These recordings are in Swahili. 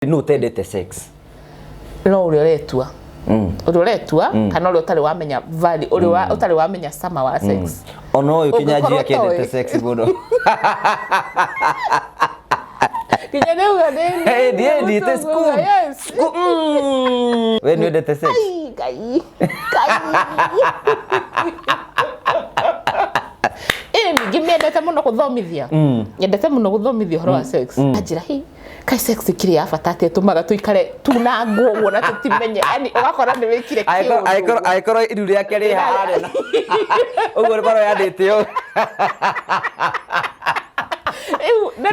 No tendete sex. No uri uretua. Uri uretua kana uri utari wamenya value uri utari wamenya sama wa sex. Ono uyu kinyaji akendete sex muno. Kinyaji ugadeni. Hey, die te scoop. We no tendete sex. Kai. Ngimendete muno kuthomithia. Nyendete muno kuthomithia horo wa sex. Ajira hi kai sex kiri afata ate tumaga tuikare tunangwo wona tutimenye yani ugakora ni wikire kiu aikoro iru riake ri hare na ugo ri baro yandite yo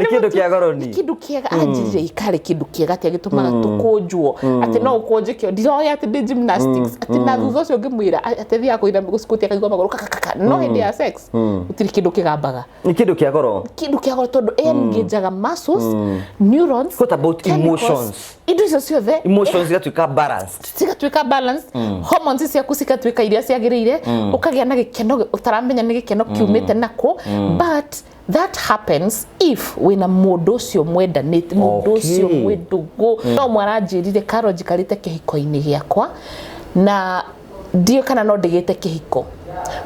kindu kia goroni kindu kiega ajire ikare kindu kiega tia gitumaga tukunjwo ati no ukunjikio ndiroya ati ndi gymnastics ati na thutha ucio ngimwira ati thia kuira gusikutia kaigwa maguru no hindi ya sex utiri kindu kigambaga ni kindu kia goro tondu engageaga muscles neurons. What about emotions? Indo icio ciothe emotions zigatuika balanced hormones ciaku cigatuika iria ciagirire ukagia na gikeno utaramenya ni gikeno kiumite nako but that happens if wina mundu ucio mwendanite mundu ucio mwendugu no mwaranjirire Carol jikarite kihiko-ini giakwa na ndio kana no ndigite kihiko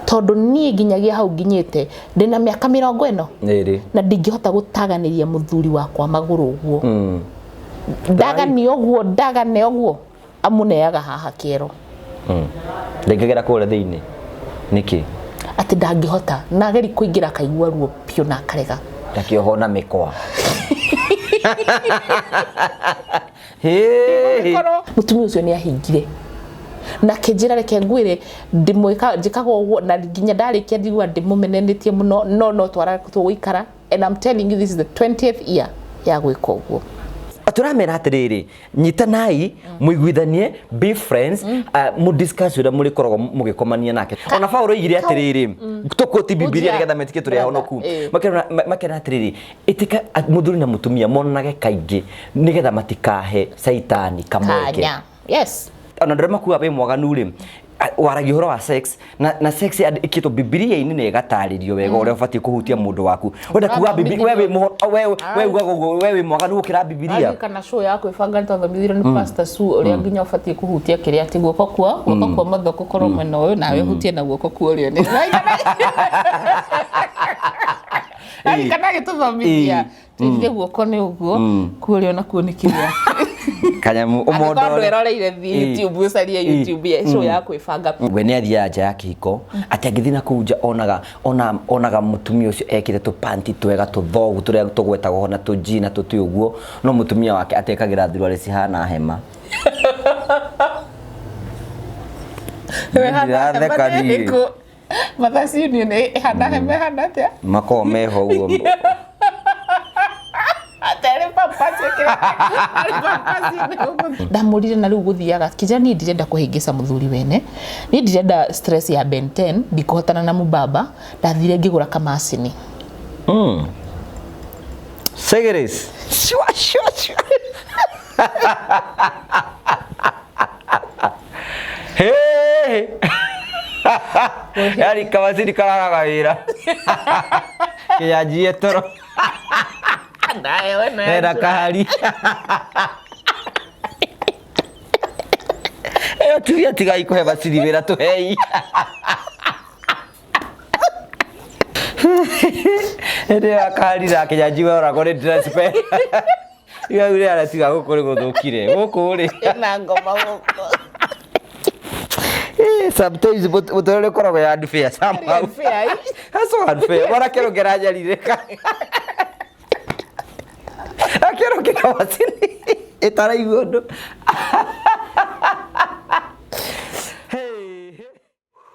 tondu nie nginyagia hau nginyite ndina miaka 40 na ndingihota gutaganiria muthuri wakwa maguru uguo ndagane oguo amuneaga haha kiero ndingegera kure thiini niki ati ndangihota nageri kuingira kaigua ruo pio na karega ndakioho na mikwa mutumia ucio ni ahingire na kinjira reke ngwire ndimwika njikaga uguo na nginya ndarikia ndigwa ndimumenenetie muno no twara tuguikara and I'm telling you this is the 20th year ya gwika uguo. Turamera atiriri nyitanai muiguithanie be friends mu discuss ura muri korogo mugikomania nake ona Paulo igire atiriri tukoti Biblia nigetha metike turi ahonoku makena atiriri itika muthuri na mutumia monage kaingi nigetha matikahe saitani kamweke. Yes, ona ndrema kuwa be mwaganu ri waragi horo wa sex na sex ikito Biblia-ini ne gataririo wega ore ubatie kuhutia mundu waku wenda kuga Biblia wewe mwaganu ukira Biblia kana show yako ifanga ntathomithire ni Pastor Su uri nginya ubatie kuhutia kiria ati guoko kwa mathoko korwo mwena uyu nawe hutie na guoko kwa urio ni kana gituthomithia tithie guoko ni uguo kurio na kuonikiria kanyamu umondo eroreire YouTube ucarie YouTube show yako ifanga we ni athia nja ya kihiko ati angithina kuja onaga mutumia ucio ekire tu panty twega tuthogu turia tugwetaga hona tu jina tuti uguo no mutumia wake atekagira thirwari cihana hema mathasi ni hana hema hana atia mako meho uguo ndamurire na riu guthiaga kija ni ndirenda kuhingisa muthuri wene ni ndirenda stress ya Ben 10 ndikuhotana na mubaba ndathire ngigura kamacini Segeres shwa hey yari kamacini kararaga wira kiyajie toro era kahari tuya tigai kuhe baciri wira tuhei era kahari ra kijaji wora gore dress pe iga ure ara tiga gukuri guthukire gukuri na ngoma guko sometimes butore koragwo ya unfair somehow so unfair wara kero gerajarireka akero kikawasini etara igondo